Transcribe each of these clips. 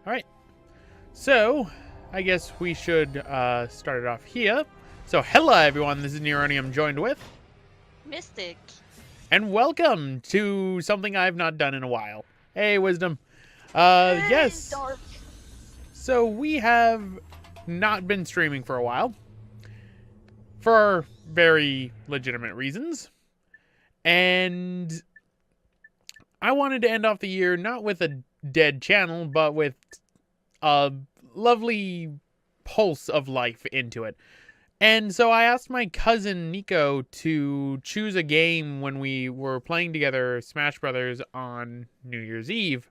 Alright. So, I guess we should start it off here. So, hello everyone, this is Neronium joined with... Mystic. And welcome to something I've not done in a while. Hey, Wisdom. Yes. Dark. So, we have not been streaming for a while. For very legitimate reasons. And I wanted to end off the year not with a dead channel, but with a lovely pulse of life into it. And so I asked my cousin Nico to choose a game when we were playing together Smash Brothers on New Year's Eve.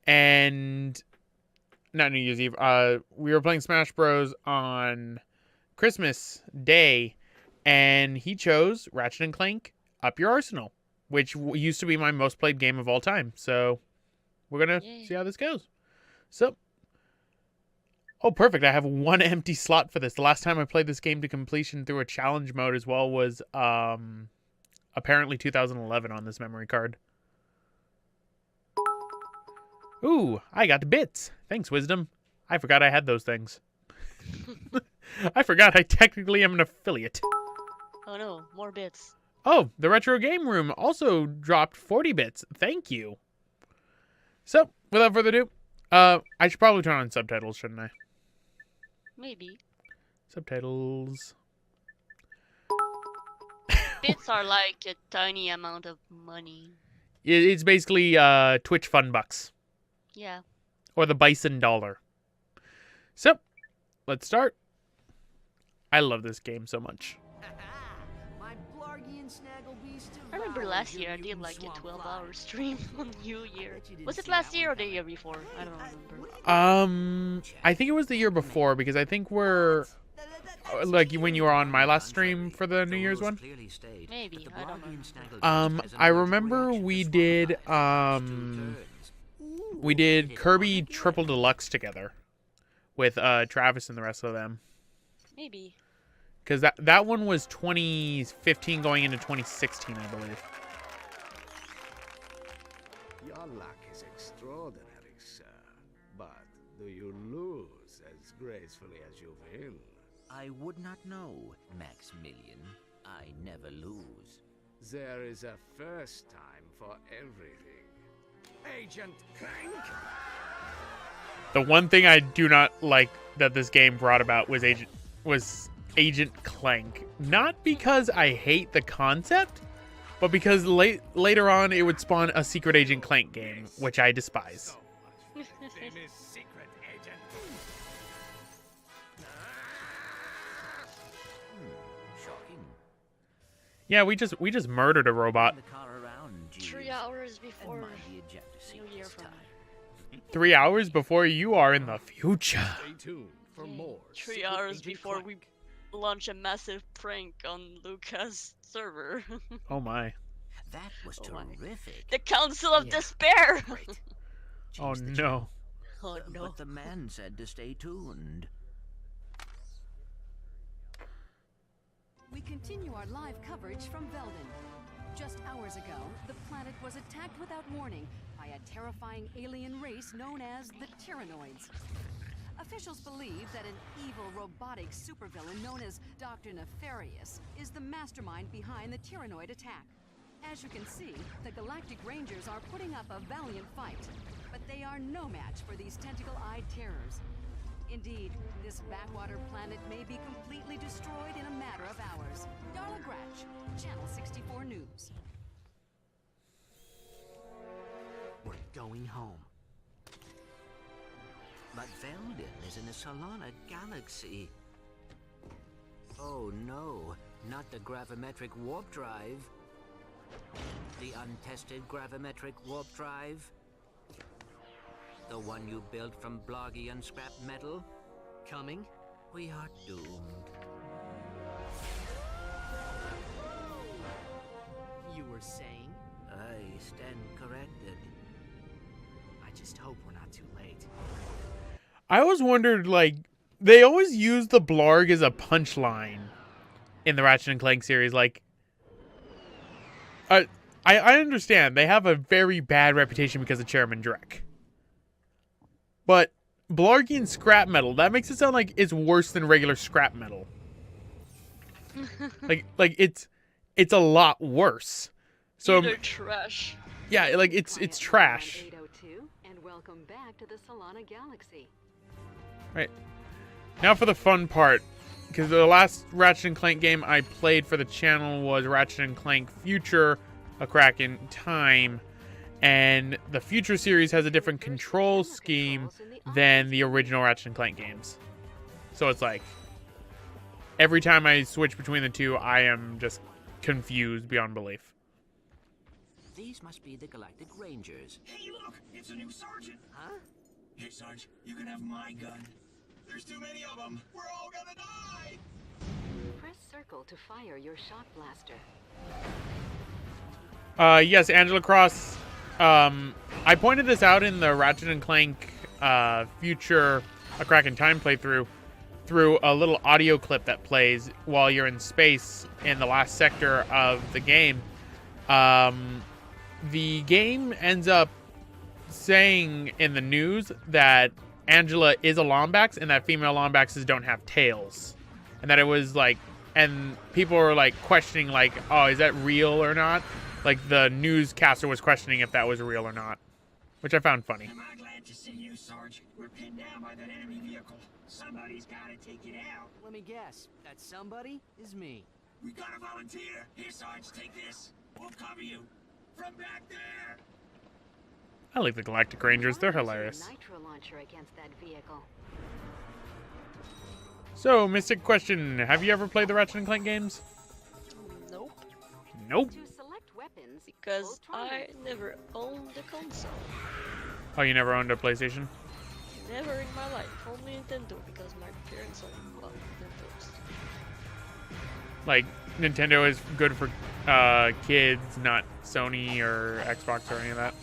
And not New Year's Eve. We were playing Smash Bros on Christmas Day, and he chose Ratchet Clank Up Your Arsenal, which used to be my most played game of all time. So we're going to see how this goes. So, oh, perfect. I have one empty slot for this. The last time I played this game to completion through a challenge mode as well was apparently 2011 on this memory card. Ooh, I got bits. Thanks, Wisdom. I forgot I had those things. I forgot I technically am an affiliate. Oh no, more bits. Oh, the Retro Game Room also dropped 40 bits. Thank you. So, without further ado, I should probably turn on subtitles, shouldn't I? Maybe. Subtitles. Bits are like a tiny amount of money. It's basically Twitch fun bucks. Yeah. Or the bison dollar. So, let's start. I love this game so much. I remember last year I did like a 12-hour stream on New Year. Was it last year or the year before? I don't remember. I think it was the year before, because I think we're like when you were on my last stream for the New Year's one. Maybe, I don't know. I remember we did Kirby Triple Deluxe together with Travis and the rest of them. Maybe. Because that one was 2015 going into 2016, I believe. Your luck is extraordinary, sir. But do you lose as gracefully as you win? I would not know, Maximilian. I never lose. There is a first time for everything. Agent Clank! The one thing I do not like that this game brought about was Agent Clank. Not because I hate the concept, but because later on it would spawn a Secret Agent Clank game, which I despise. So much famous secret agent. Shocking. Yeah, we just murdered a robot. The car around, Jeeves. 3 hours before And mind the ejector seat New Year this from time. 3 hours before you are in the future. Stay tuned for more. 3 Secret hours Agent before Clank. we launch a massive prank on Luca's server. Oh my. That was Oh my. terrific. The Council of Yeah. Despair! Great. Oh Change the no. Oh no. But the man said to stay tuned. We continue our live coverage from Veldin. Just hours ago, the planet was attacked without warning by a terrifying alien race known as the Tyrannoids. Officials believe that an evil robotic supervillain known as Dr. Nefarious is the mastermind behind the Tyrannoid attack. As you can see, the Galactic Rangers are putting up a valiant fight, but they are no match for these tentacle-eyed terrors. Indeed, this backwater planet may be completely destroyed in a matter of hours. Darla Gratch, Channel 64 News. We're going home. But Veldin is in the Solana galaxy. Oh no, not the gravimetric warp drive. The untested gravimetric warp drive. The one you built from Bloggian scrap metal. Coming? We are doomed. You were saying? I stand corrected. I just hope we're not too late. I always wondered, like, they always use the Blarg as a punchline in the Ratchet and Clank series. Like, I understand they have a very bad reputation because of Chairman Drek. But Blargian scrap metal, that makes it sound like it's worse than regular scrap metal. like it's a lot worse. So they're trash. Yeah, like it's trash. 802, and welcome back to the Solana Galaxy. Right. Now for the fun part, because the last Ratchet & Clank game I played for the channel was Ratchet & Clank Future, A Crack in Time, and the Future series has a different control scheme than the original Ratchet & Clank games. So it's like, every time I switch between the two, I am just confused beyond belief. These must be the Galactic Rangers. Hey, look! It's a new sergeant! Huh? Hey, Sarge, you can have my gun. There's too many of them! We're all gonna die! Press circle to fire your shock blaster. Yes, Angela Cross. I pointed this out in the Ratchet & Clank Future A Crack in Time playthrough through a little audio clip that plays while you're in space in the last sector of the game. The game ends up saying in the news that Angela is a Lombax and that female Lombaxes don't have tails. And that it was like, and people were like questioning like, oh, is that real or not? Like the newscaster was questioning if that was real or not, which I found funny. Am I glad to see you, Sarge? We're pinned down by that enemy vehicle. Somebody's gotta take it out. Let me guess. That somebody is me. We gotta volunteer. Here, Sarge, take this. We'll cover you. From back there. I like the Galactic Rangers. They're hilarious. Nitro launcher against that vehicle. So, Mystic question. Have you ever played the Ratchet & Clank games? Nope. Nope. To select weapons, Because hold I triangle. never owned a console. Oh, you never owned a PlayStation? Never in my life. Only Nintendo because my parents own, well, Nintendo's. Like, Nintendo is good for kids, not Sony or Xbox or any of that.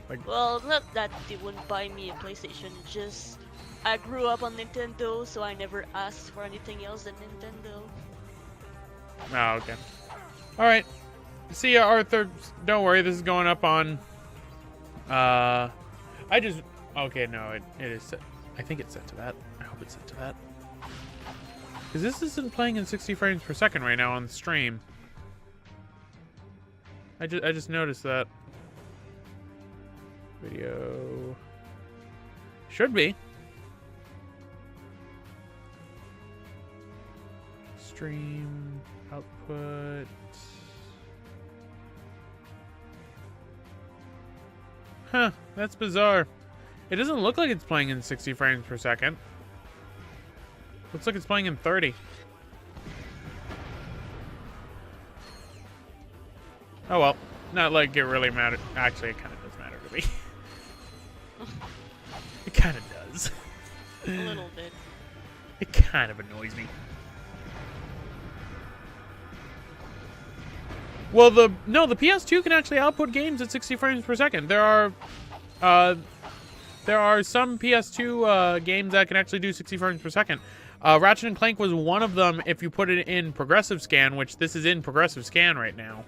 Like, Well, not that they wouldn't buy me a PlayStation, just I grew up on Nintendo, so I never asked for anything else than Nintendo. oh, okay. All right. See ya, Arthur. Don't worry, this is going up on. Okay, no, it is set. I think it's set to that. I hope it's set to that. Because this isn't playing in 60 frames per second right now on the stream. I just noticed that. Video. Should be. Stream output. Huh, that's bizarre. It doesn't look like it's playing in 60 frames per second. Looks like it's playing in 30. Oh well, not like it really matters. Actually, it kind of does matter to me. It kind of does. A little bit. It kind of annoys me. Well, the PS2 can actually output games at 60 frames per second. There are some PS2 games that can actually do 60 frames per second. Ratchet & Clank was one of them if you put it in progressive scan, which this is in progressive scan right now.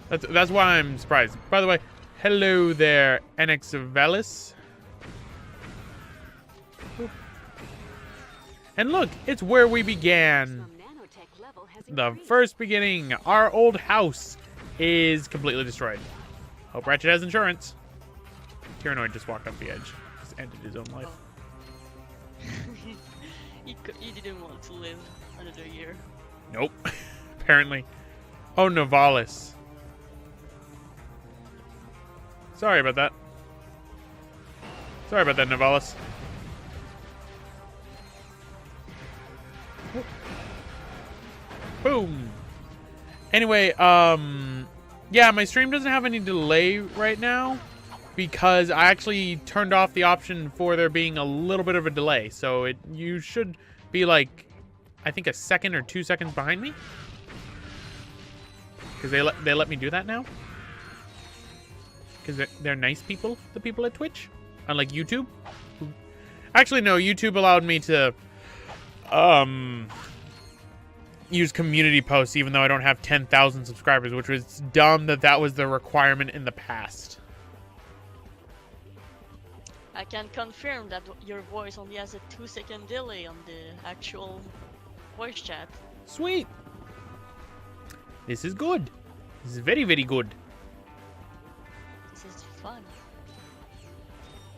That's why I'm surprised. By the way, hello there, NX Velis. And look, it's where we began. The first beginning. Our old house is completely destroyed. Hope Ratchet has insurance. Tyrannoid just walked off the edge. Just ended his own life. He didn't want to live another year. Nope. Apparently. Oh, Novalis. Sorry about that. Sorry about that, Novalis. Boom. Anyway, yeah, my stream doesn't have any delay right now because I actually turned off the option for there being a little bit of a delay. So you should be like, I think a second or 2 seconds behind me. Because they let me do that now. Because they're nice people, the people at Twitch. Unlike YouTube. Actually, no, YouTube allowed me to use community posts even though I don't have 10,000 subscribers, which was dumb that was the requirement in the past. I can confirm that your voice only has a 2-second delay on the actual voice chat. Sweet. This is good. This is very, very good. This is fun.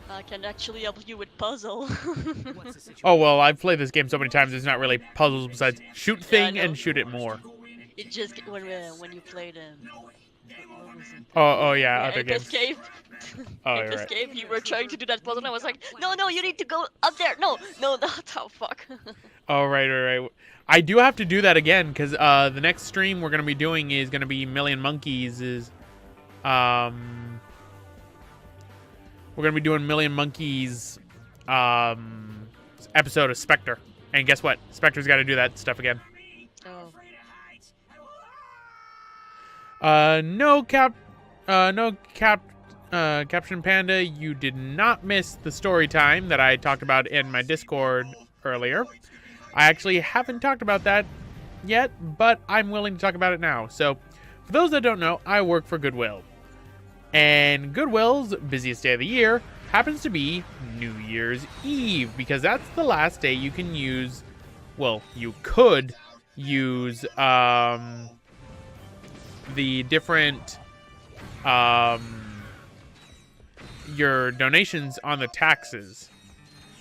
I can actually help you with puzzle. Oh, well, I've played this game so many times, there's not really puzzles besides shoot thing Yeah, I know. and shoot it more. It just when you played what was it? Oh, yeah, other Ape games. Escape. Oh, Ape you're right. Escape. You were trying to do that puzzle, and I was like, no, you need to go up there. No, oh fuck. Oh, right. I do have to do that again, because the next stream we're going to be doing is going to be Million Monkeys. We're going to be doing Million Monkeys episode of Spectre. And guess what? Spectre's got to do that stuff again. Oh. Caption Panda, you did not miss the story time that I talked about in my Discord earlier. I actually haven't talked about that yet, but I'm willing to talk about it now. So, for those that don't know, I work for Goodwill. And Goodwill's busiest day of the year happens to be New Year's Eve, because that's the last day you can use, well, you could use the different your donations on the taxes.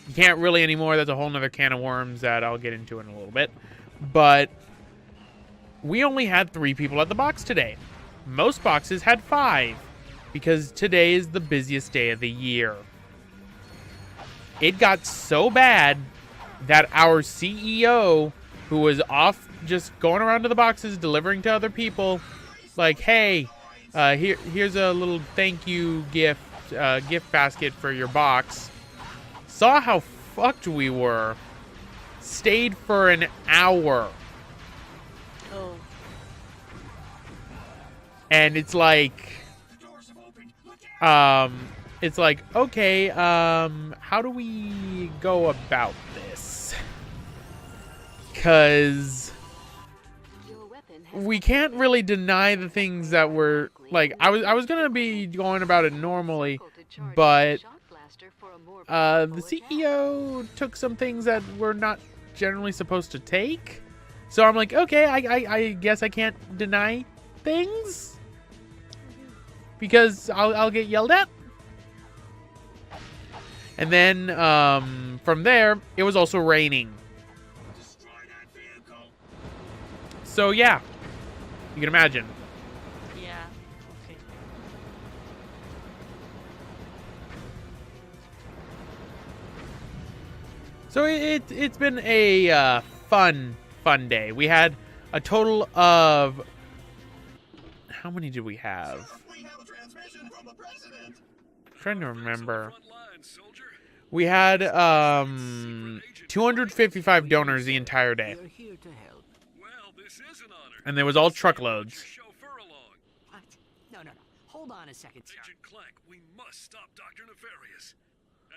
You can't really anymore. That's a whole nother can of worms that I'll get into in a little bit. But we only had 3 people at the box today. Most boxes had 5, because today is the busiest day of the year. It got so bad that our CEO, who was off just going around to the boxes, delivering to other people, like, hey, here's a little thank you gift basket for your box, saw how fucked we were, stayed for an hour. Oh. And it's like, okay, how do we go about this? Because we can't really deny the things that were, like, I was gonna be going about it normally, but the CEO took some things that we're not generally supposed to take. So I'm like, okay, I guess I can't deny things, because I'll get yelled at. And then from there, it was also raining. So yeah, you can imagine. Yeah. Okay. So it's been a fun day. We had a total of, how many did we have? I'm trying to remember. We had 255 donors the entire day. And there was all truckloads. What? No. Hold on a second. Ratchet Clank, we must stop Dr. Nefarious.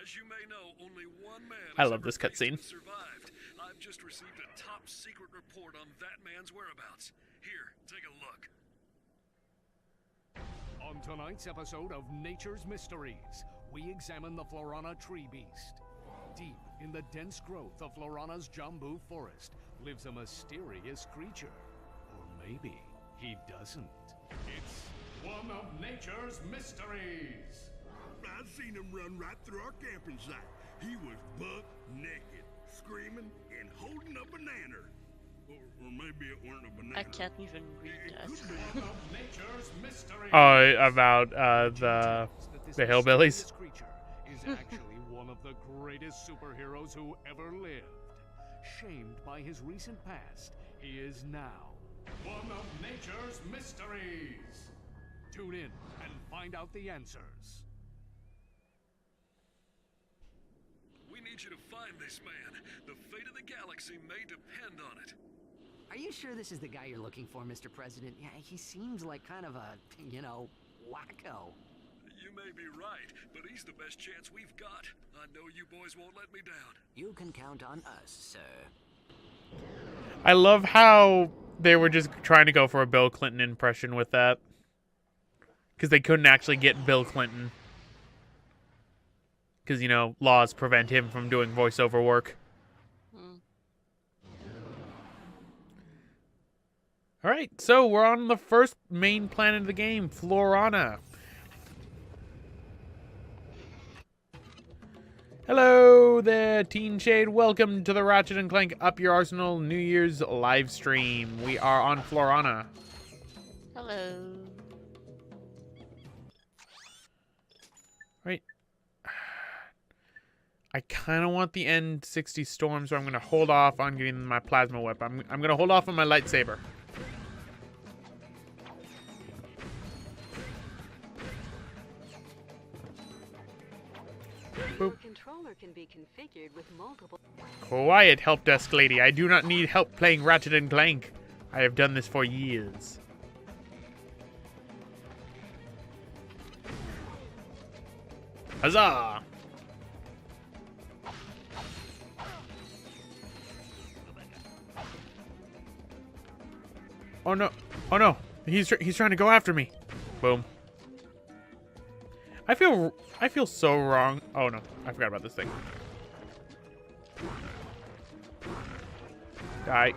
As you may know, only one man I love this cutscene. survived. I've just received a top secret report on that man's whereabouts. Here, take a look. On tonight's episode of Nature's Mysteries, we examine the Florana tree beast. Deep in the dense growth of Florana's Jambu forest lives a mysterious creature. Or maybe he doesn't. It's one of Nature's Mysteries. I seen him run right through our camping site. He was buck naked, screaming and holding a banana. Or maybe it weren't a banana. I can't even read that. One of Nature's Mysteries. Oh, about the hillbillies. This creature is actually one of the greatest superheroes who ever lived. Shamed by his recent past, he is now one of Nature's Mysteries. Tune in and find out the answers. We need you to find this man. The fate of the galaxy may depend on it. Are you sure this is the guy you're looking for, Mr. President? Yeah, he seems like kind of a, wacko. You may be right, but he's the best chance we've got. I know you boys won't let me down. You can count on us, sir. I love how they were just trying to go for a Bill Clinton impression with that, because they couldn't actually get Bill Clinton. Because, you know, laws prevent him from doing voiceover work. Alright, so we're on the first main planet of the game, Florana. Hello there, Teen Shade. Welcome to the Ratchet and Clank Up Your Arsenal New Year's live stream. We are on Florana. Hello. Right. I kind of want the N60 Storm, so I'm going to hold off on getting my plasma whip. I'm going to hold off on my lightsaber. Boop. Controller can be configured with multiple. Quiet, help desk lady. I do not need help playing Ratchet and Clank. I have done this for years. Huzzah! Oh no! Oh no! He's trying to go after me. Boom. I feel so wrong. Oh no, I forgot about this thing. Die.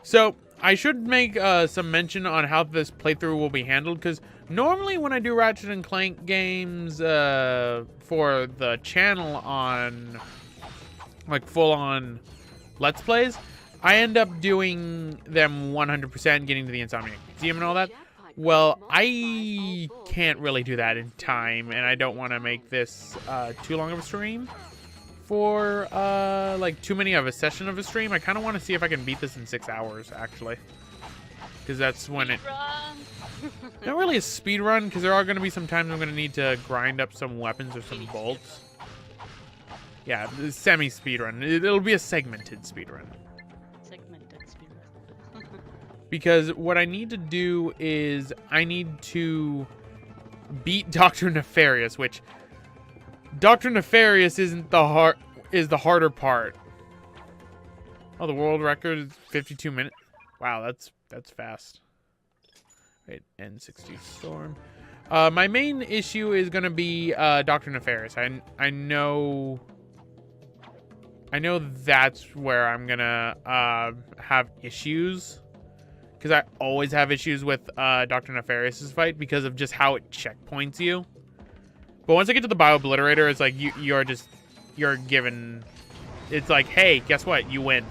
So, I should make some mention on how this playthrough will be handled, because normally when I do Ratchet and Clank games for the channel on, like, full-on Let's Plays, I end up doing them 100%, getting to the Insomniac Museum and all that. Well, I can't really do that in time, and I don't want to make this too long of a stream for, like, too many of a session of a stream. I kind of want to see if I can beat this in 6 hours, actually. Because that's when it... Not really a speed run, because there are going to be some times I'm going to need to grind up some weapons or some bolts. Yeah, semi-speed run. It'll be a segmented speed run. Because what I need to do is I need to beat Dr. Nefarious, which Dr. Nefarious isn't is the harder part. Oh, the world record is 52 minutes. Wow, that's fast. Wait, N60 Storm. My main issue is gonna be Dr. Nefarious. I know that's where I'm gonna have issues. Because I always have issues with Dr. Nefarious's fight because of just how it checkpoints you. But once I get to the Bio-Obliterator, it's like you're given... It's like, hey, guess what? You win.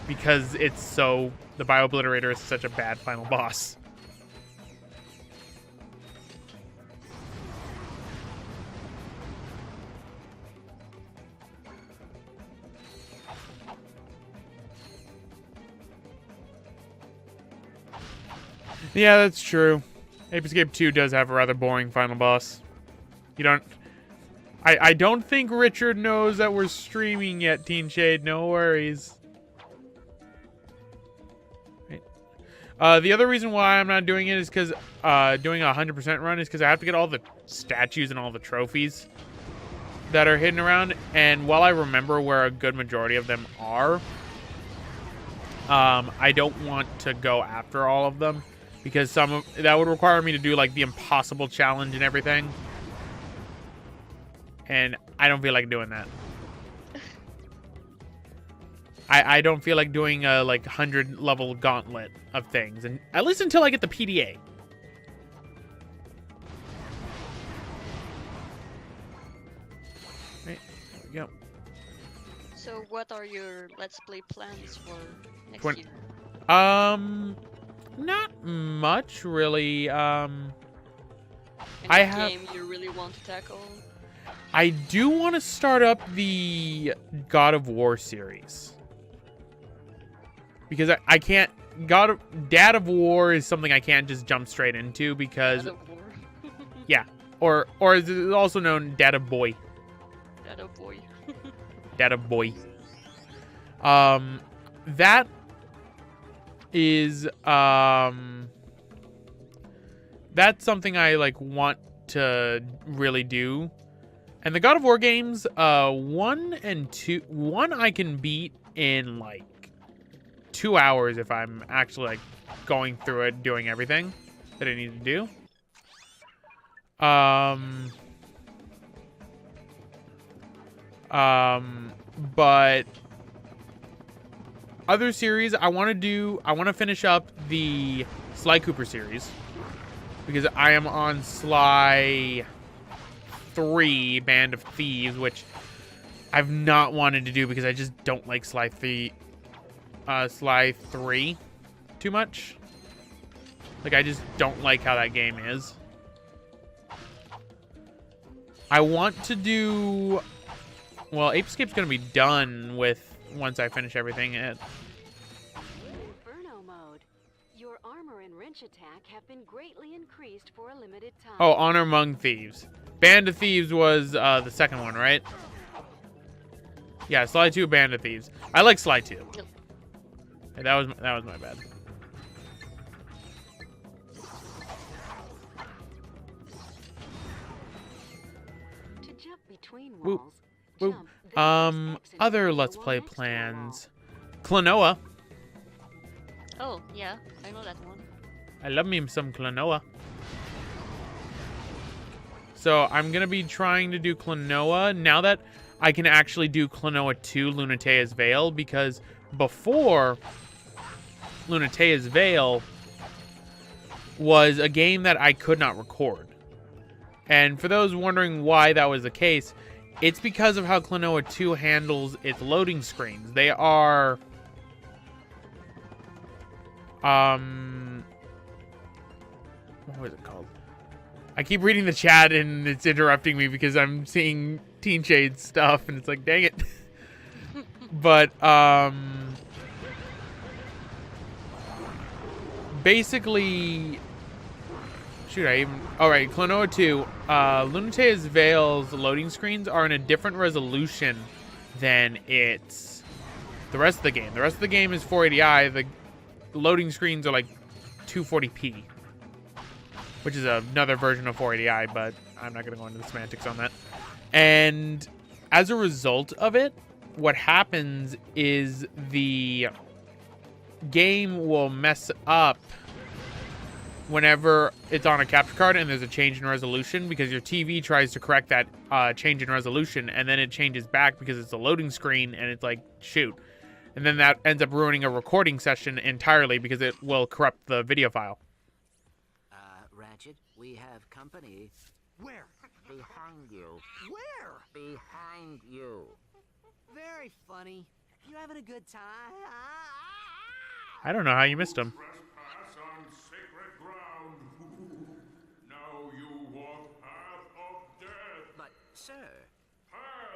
Because the Bio-Obliterator is such a bad final boss. Yeah, that's true. Ape Escape 2 does have a rather boring final boss. I don't think Richard knows that we're streaming yet, Teen Shade. No worries. Right. The other reason why I'm not doing it is because doing a 100% run is because I have to get all the statues and all the trophies that are hidden around. And while I remember where a good majority of them are, I don't want to go after all of them. Because that would require me to do, like, the impossible challenge and everything. And I don't feel like doing that. I don't feel like doing a, like, 100-level gauntlet of things. And at least until I get the PDA. Right, there we go. So what are your Let's Play plans for next year? Not much, really. Any game you really want to tackle? I do want to start up the God of War series. Because I can't... Dad of War is something I can't just jump straight into because... Dad of War? Yeah. Or is it also known Dad of Boy. Dad of Boy. Dad of Boy. That... is that's something I like want to really do. And the God of War games, 1 and 2, 1 I can beat in like 2 hours if I'm actually like going through it, doing everything that I need to do. But other series I want to finish up the Sly Cooper series because I am on Sly 3 Band of Thieves, which I've not wanted to do because I just don't like Sly 3 too much. Like, I just don't like how that game is. I want to do... Well, Apescape's going to be done with once I finish everything. Inferno mode. Your armor and wrench attack have been greatly increased for a limited time. Oh, Honor Among Thieves. Band of Thieves was the second one, right? Yeah, Sly 2, Band of Thieves. I like Sly 2. Hey, that was my bad. To jump between Whoop. walls, Whoop. jump, then press X and Other hold Let's the Play wall next to the plans. Klonoa. Oh, yeah, I know that one. I love me some Klonoa. So I'm going to be trying to do Klonoa now that I can actually do Klonoa 2 Lunatea's Veil, because before Lunatea's Veil was a game that I could not record. And for those wondering why that was the case, it's because of how Klonoa 2 handles its loading screens. They are... what was it called? I keep reading the chat and it's interrupting me because I'm seeing Teen Shade stuff and it's like, dang it. But, basically, shoot, alright, Klonoa 2, Lunatea's Veil's loading screens are in a different resolution than the rest of the game. The rest of the game is 480i, the loading screens are like 240p, which is another version of 480i, but I'm not going to go into the semantics on that. And as a result of it, what happens is the game will mess up whenever it's on a capture card and there's a change in resolution, because your TV tries to correct that change in resolution, and then it changes back because it's a loading screen, and it's like, shoot. And then that ends up ruining a recording session entirely because it will corrupt the video file. Ratchet, we have company. Where? Behind you. Where? Behind you. Very funny. You having a good time? I don't know how you missed him. Trespass on sacred ground. Now you walk path of death. But, sir. Path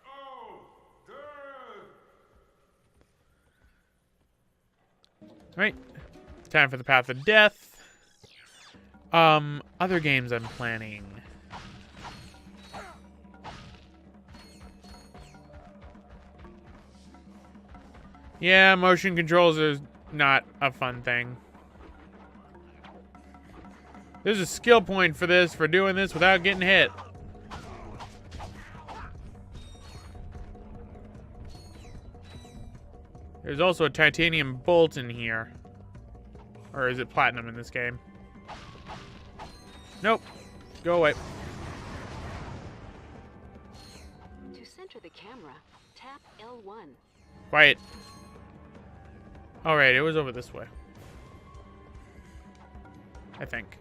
of death. Right. Time for the Path of Death. Other games I'm planning. Yeah, motion controls are not a fun thing. There's a skill point for this, for doing this without getting hit. There's also a titanium bolt in here. Or is it platinum in this game? Nope. Go away. To center the camera, tap L1. Quiet. Alright, it was over this way. I think.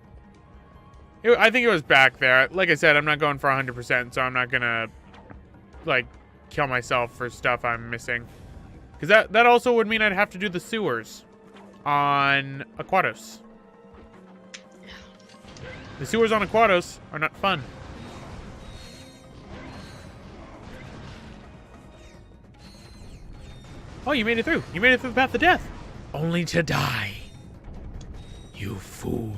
I think it was back there. Like I said, I'm not going for 100%, so I'm not gonna, like, kill myself for stuff I'm missing. Because that also would mean I'd have to do the sewers on Aquatos. The sewers on Aquatos are not fun. Oh, you made it through. You made it through the path of death. Only to die. You fool.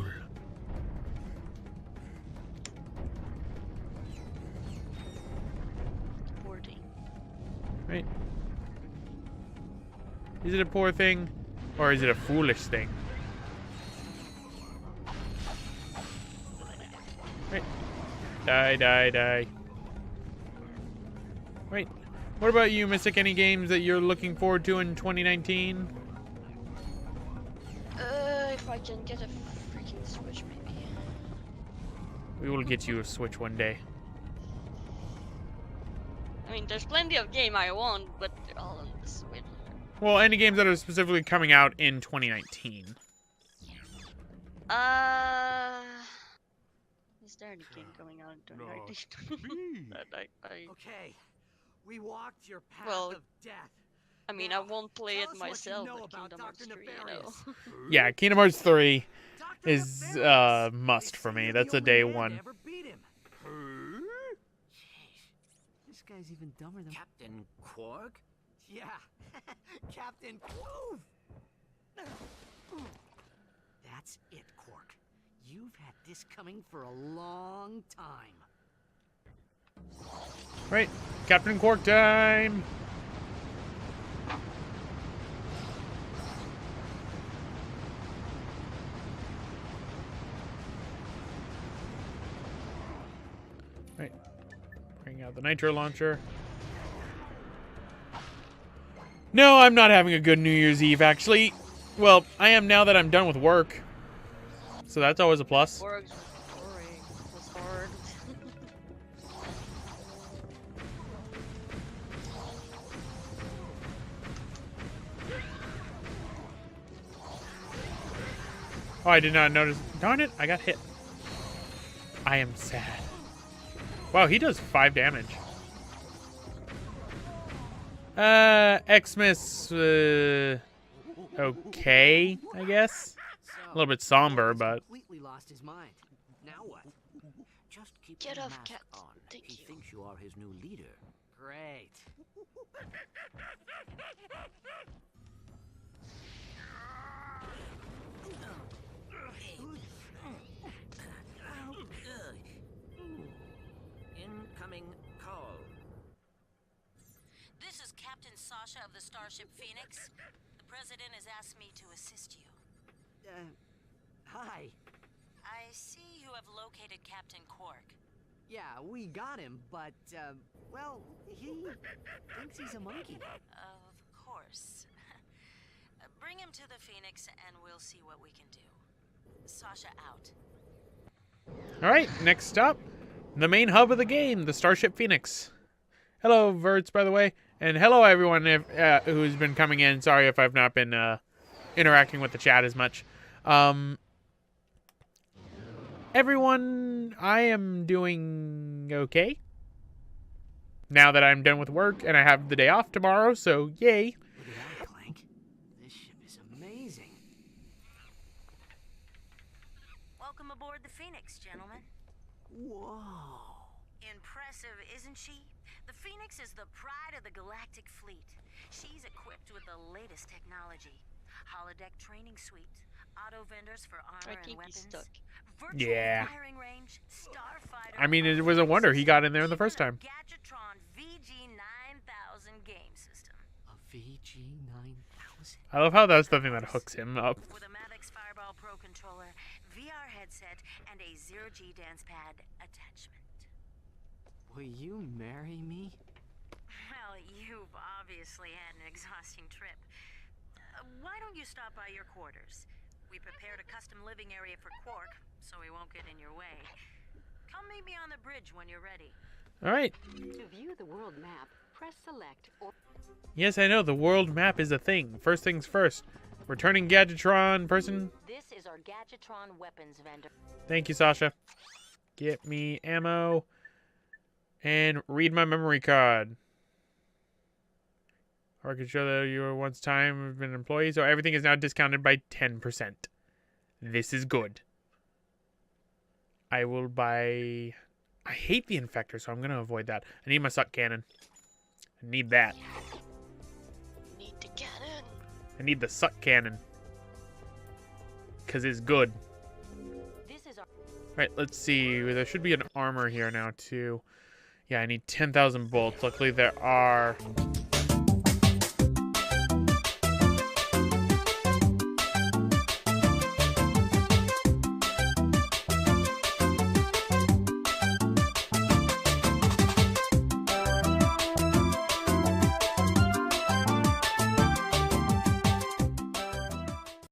Poor thing. Right. Is it a poor thing? Or is it a foolish thing? Right. Die, die, die. Right. What about you, Mystic? Any games that you're looking forward to in 2019? If I can get a freaking Switch, maybe. We will get you a Switch one day. I mean, there's plenty of game I want, but they're all on the Switch. Well, any games that are specifically coming out in 2019. Is there any game coming out in 2019? that I... Okay, we walked your path Well, of death. I mean, Now, I won't play tell it us what you myself, know but about Kingdom Hearts Dr. 3, you Nefarious. know. Yeah, Kingdom Hearts 3 Dr. is Nefarious. must for They me. say That's you're a the day only man one. to ever beat him. Jeez, this guy's even dumber than Captain Quark? Yeah, Captain Woo! That's it, Quark. You've had this coming for a long time. Right, Captain Quark time. Right, bring out the nitro launcher. No, I'm not having a good New Year's Eve, actually. Well, I am now that I'm done with work. So that's always a plus. Works boring. It was hard. Oh, I did not notice. Darn it, I got hit. I am sad. Wow, he does 5 damage. Xmas, okay, I guess. A little bit somber, but... Completely lost his mind. Now what? Just keep Get your off, mask Cat. on. Thank He you. thinks you are his new leader. Great. Incoming call. This is Captain Sasha of the Starship Phoenix. The President has asked me to assist you. Hi. I see you have located Captain Quark. Yeah, we got him, but, well, he thinks he's a monkey. Of course. Bring him to the Phoenix and we'll see what we can do. Sasha out. Alright, next up, the main hub of the game, the Starship Phoenix. Hello, Verts, by the way. And hello, everyone who's been coming in. Sorry if I've not been interacting with the chat as much. Everyone, I am doing okay. Now that I'm done with work and I have the day off tomorrow, so yay. Look at that, Clank. This ship is amazing. Welcome aboard the Phoenix, gentlemen. Whoa. Impressive, isn't she? The Phoenix is the pride of the galactic fleet. She's equipped with the latest technology. Holodeck training suite, auto vendors for armor I and think weapons. he's stuck. Virtual Yeah. firing range, starfighter. I mean, it was a wonder he got in there the first time. Gadgetron VG9000 game system. A VG9000? I love how that's the thing that hooks him up. With a Mavix Fireball Pro controller, VR headset, and a zero-G dance pad attachment. Will you marry me? Well, you've obviously had an exhausting trip. Why don't you stop by your quarters? We prepared a custom living area for Quark, so he won't get in your way. Come meet me on the bridge when you're ready. All right. To view the world map, press select or Yes, I know. The world map is a thing. First things first. Returning Gadgetron person. This is our Gadgetron weapons vendor. Thank you, Sasha. Get me ammo. And read my memory card. Or I could show that you were once time have been an employee, so everything is now discounted by 10%. This is good. I will buy... I hate the infector, so I'm going to avoid that. I need my suck cannon. I need that. Need the cannon. I need the suck cannon. Because it's good. This is our Right, let's see. There should be an armor here now, too. Yeah, I need 10,000 bolts. Luckily, there are